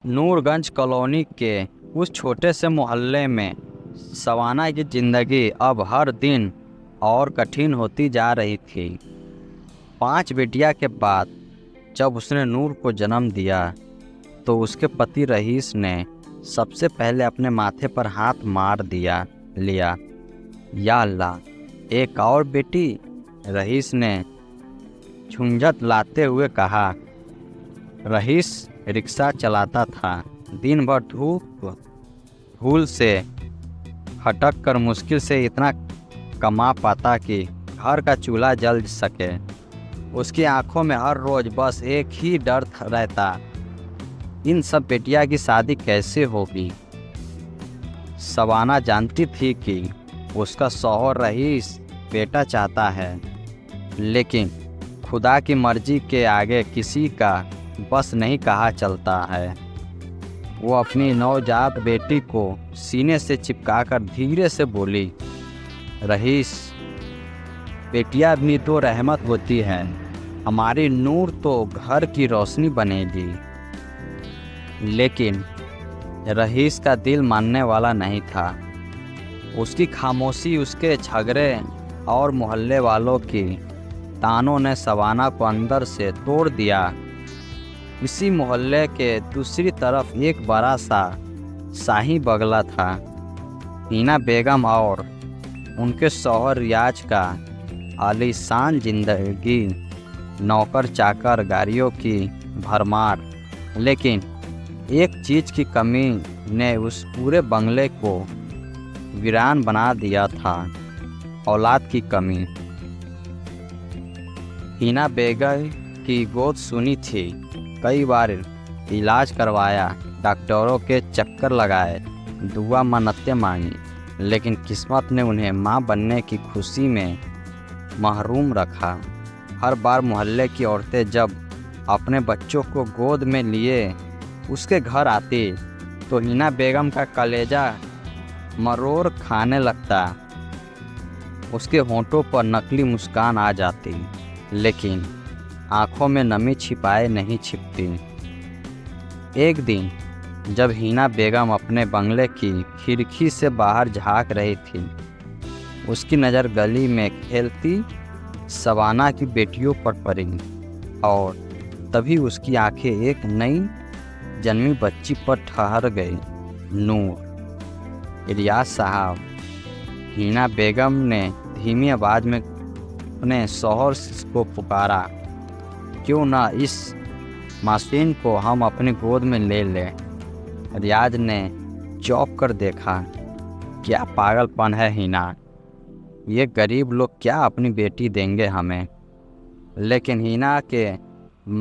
Noorganj colony के उस छोटे से मोहल्ले में सवाना की ज़िंदगी अब हर दिन और कठिन होती जा रही थी। 5 बेटियां के बाद जब उसने नूर को जन्म दिया तो उसके पति रईस ने सबसे पहले अपने माथे पर हाथ मार लिया। या अल्लाह, एक और बेटी? रईस ने झुंझट लाते हुए कहा। रईस रिक्शा चलाता था। दिन भर धूल से हटक कर मुश्किल से इतना कमा पाता कि घर का चूल्हा जल सके। उसकी आंखों में हर रोज बस एक ही डर रहता, इन सब बेटियां की शादी कैसे होगी। सवाना जानती थी कि उसका शौहर रईस बेटा चाहता है, लेकिन खुदा की मर्जी के आगे किसी का बस नहीं कहा चलता है। वो अपनी नवजात बेटी को सीने से चिपकाकर धीरे से बोली, रईस, बेटियां भी तो रहमत होती है, हमारी नूर तो घर की रोशनी बनेगी। लेकिन रईस का दिल मानने वाला नहीं था। उसकी खामोशी, उसके झगड़े और मोहल्ले वालों की तानों ने सवाना को अंदर से तोड़ दिया। इसी मोहल्ले के दूसरी तरफ एक बड़ा सा शाही बंगला था। हिना बेगम और उनके शौहर रियाज का आलीशान जिंदगी, नौकर चाकर, गाड़ियों की भरमार। लेकिन एक चीज़ की कमी ने उस पूरे बंगले को वीरान बना दिया था, औलाद की कमी। हिना बेगम की गोद सुनी थी, कई बार इलाज करवाया, डॉक्टरों के चक्कर लगाए, दुआ मन्नतें मांगी, लेकिन किस्मत ने उन्हें मां बनने की खुशी में महरूम रखा। हर बार मोहल्ले की औरतें जब अपने बच्चों को गोद में लिए उसके घर आती तो हिना बेगम का कलेजा मरोड़ खाने लगता। उसके होंठों पर नकली मुस्कान आ जाती, लेकिन आंखों में नमी छिपाए नहीं छिपती। एक दिन जब हिना बेगम अपने बंगले की खिड़की से बाहर झांक रही थी, उसकी नज़र गली में खेलती सवाना की बेटियों पर पड़ी और तभी उसकी आंखें एक नई जन्मी बच्ची पर ठहर गई। नूर। रियाज साहब, हिना बेगम ने धीमी आवाज़ में अपने शौहर को पुकारा, क्यों ना इस मासूम को हम अपनी गोद में ले लें। रियाज ने चौंक कर देखा, क्या पागलपन है हिना, ये गरीब लोग क्या अपनी बेटी देंगे हमें। लेकिन हिना के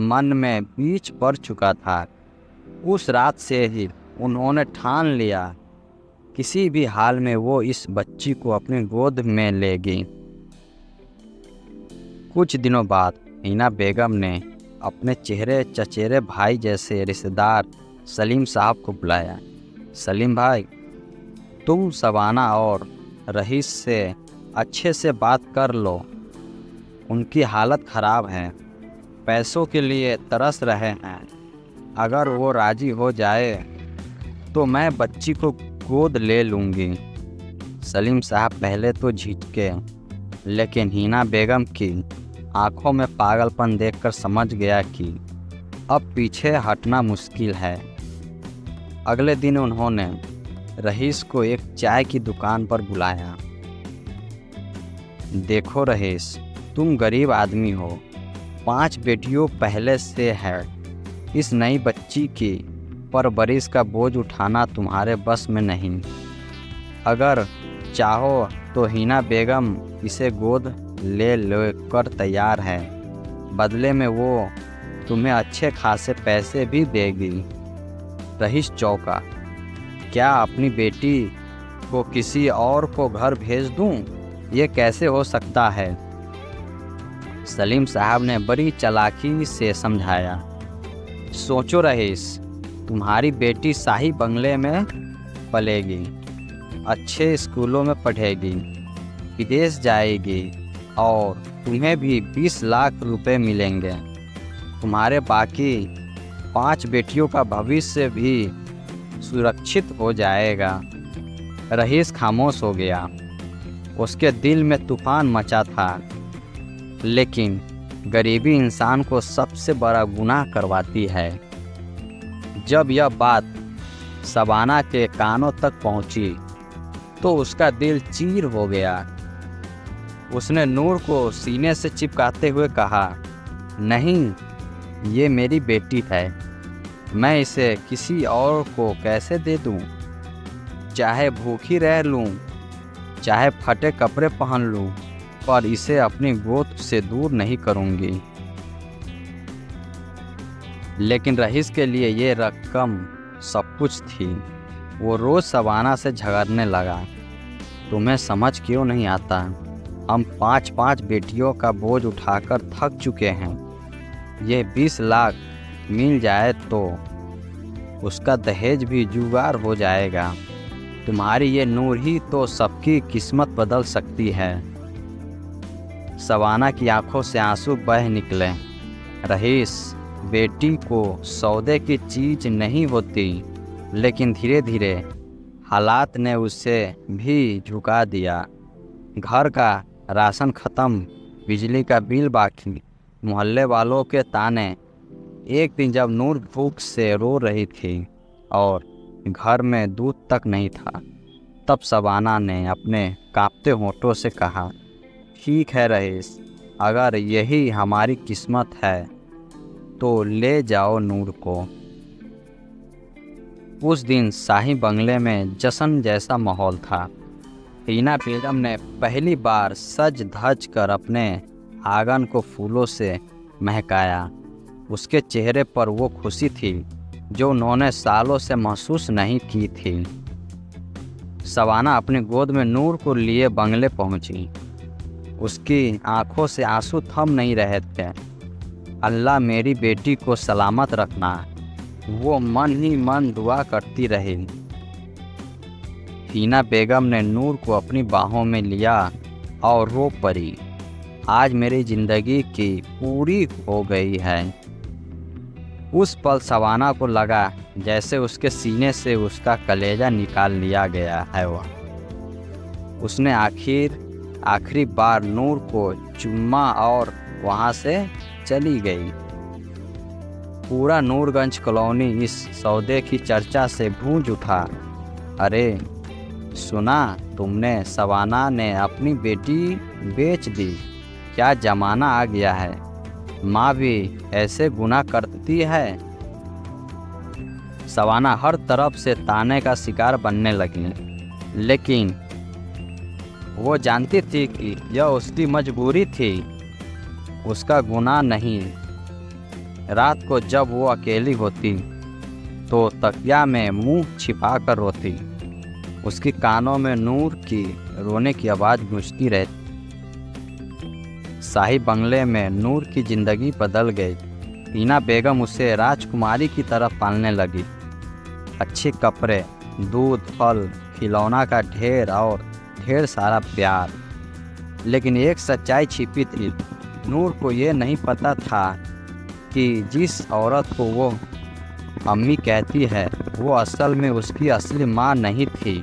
मन में बीज पड़ चुका था। उस रात से ही उन्होंने ठान लिया, किसी भी हाल में वो इस बच्ची को अपनी गोद में लेगी। कुछ दिनों बाद हिना बेगम ने अपने चेहरे चचेरे भाई जैसे रिश्तेदार सलीम साहब को बुलाया। सलीम भाई, तुम सवाना और रईस से अच्छे से बात कर लो, उनकी हालत ख़राब है, पैसों के लिए तरस रहे हैं। अगर वो राज़ी हो जाए तो मैं बच्ची को गोद ले लूँगी। सलीम साहब पहले तो झिझके, लेकिन हिना बेगम की आंखों में पागलपन देखकर समझ गया कि अब पीछे हटना मुश्किल है। अगले दिन उन्होंने रईस को एक चाय की दुकान पर बुलाया। देखो रईस, तुम गरीब आदमी हो, 5 बेटियों पहले से है, इस नई बच्ची की परवरिश का बोझ उठाना तुम्हारे बस में नहीं। अगर चाहो तो हिना बेगम इसे गोद ले कर तैयार है, बदले में वो तुम्हें अच्छे खासे पैसे भी देगी। रईस चौंका, क्या अपनी बेटी को किसी और को घर भेज दूं? ये कैसे हो सकता है? सलीम साहब ने बड़ी चालाकी से समझाया, सोचो रईस, तुम्हारी बेटी शाही बंगले में पलेगी, अच्छे स्कूलों में पढ़ेगी, विदेश जाएगी और तुम्हें भी 20 लाख रुपए मिलेंगे। तुम्हारे बाकी 5 बेटियों का भविष्य भी सुरक्षित हो जाएगा। रईस खामोश हो गया। उसके दिल में तूफान मचा था। लेकिन गरीबी इंसान को सबसे बड़ा गुनाह करवाती है। जब यह बात शबाना के कानों तक पहुंची तो उसका दिल चीर हो गया। उसने नूर को सीने से चिपकाते हुए कहा, नहीं, ये मेरी बेटी है। मैं इसे किसी और को कैसे दे दूं? चाहे भूखी रह लूं, चाहे फटे कपड़े पहन लूं, पर इसे अपनी गोद से दूर नहीं करूंगी। लेकिन रईस के लिए ये रकम सब कुछ थी। वो रोज़ शबाना से झगड़ने लगा, तुम्हें समझ क्यों नहीं आता? हम 5-5 बेटियों का बोझ उठाकर थक चुके हैं। ये 20 लाख मिल जाए तो उसका दहेज भी जुगाड़ हो जाएगा। तुम्हारी ये नूर ही तो सबकी किस्मत बदल सकती है। शबाना की आंखों से आंसू बह निकले। रईस, बेटी को सौदे की चीज़ नहीं होती, लेकिन धीरे धीरे हालात ने उसे भी झुका दिया। घर का राशन ख़त्म, बिजली का बिल बाकी, मोहल्ले वालों के ताने। एक दिन जब नूर भूख से रो रही थी और घर में दूध तक नहीं था, तब शबाना ने अपने कांपते होठों से कहा, ठीक है रईस, अगर यही हमारी किस्मत है तो ले जाओ नूर को। उस दिन शाही बंगले में जश्न जैसा माहौल था। हीना बेगम ने पहली बार सज धज कर अपने आंगन को फूलों से महकाया। उसके चेहरे पर वो खुशी थी जो उन्होंने सालों से महसूस नहीं की थी। शबाना अपनी गोद में नूर को लिए बंगले पहुंची। उसकी आंखों से आंसू थम नहीं रहे थे। अल्लाह मेरी बेटी को सलामत रखना, वो मन ही मन दुआ करती रही। हीना बेगम ने नूर को अपनी बाहों में लिया और रो पड़ी, आज मेरी ज़िंदगी की पूरी हो गई है। उस पल शबाना को लगा जैसे उसके सीने से उसका कलेजा निकाल लिया गया है। उसने आखिरी बार नूर को चुम्मा और वहाँ से चली गई। पूरा नूरगंज कॉलोनी इस सौदे की चर्चा से गूंज उठा। अरे सुना तुमने, शबाना ने अपनी बेटी बेच दी। क्या ज़माना आ गया है, माँ भी ऐसे गुनाह करती है। शबाना हर तरफ से ताने का शिकार बनने लगी, लेकिन वो जानती थी कि यह उसकी मजबूरी थी, उसका गुनाह नहीं। रात को जब वो अकेली होती तो तकिया में मुंह छिपाकर रोती। उसके कानों में नूर की रोने की आवाज़ गूंजती रहती। शाही बंगले में नूर की ज़िंदगी बदल गई। हीना बेगम उसे राजकुमारी की तरफ पालने लगी। अच्छे कपड़े, दूध, फल, खिलौना का ढेर और ढेर सारा प्यार। लेकिन एक सच्चाई छिपी थी। नूर को ये नहीं पता था कि जिस औरत को वो अम्मी कहती है, वो असल में उसकी असली माँ नहीं थी।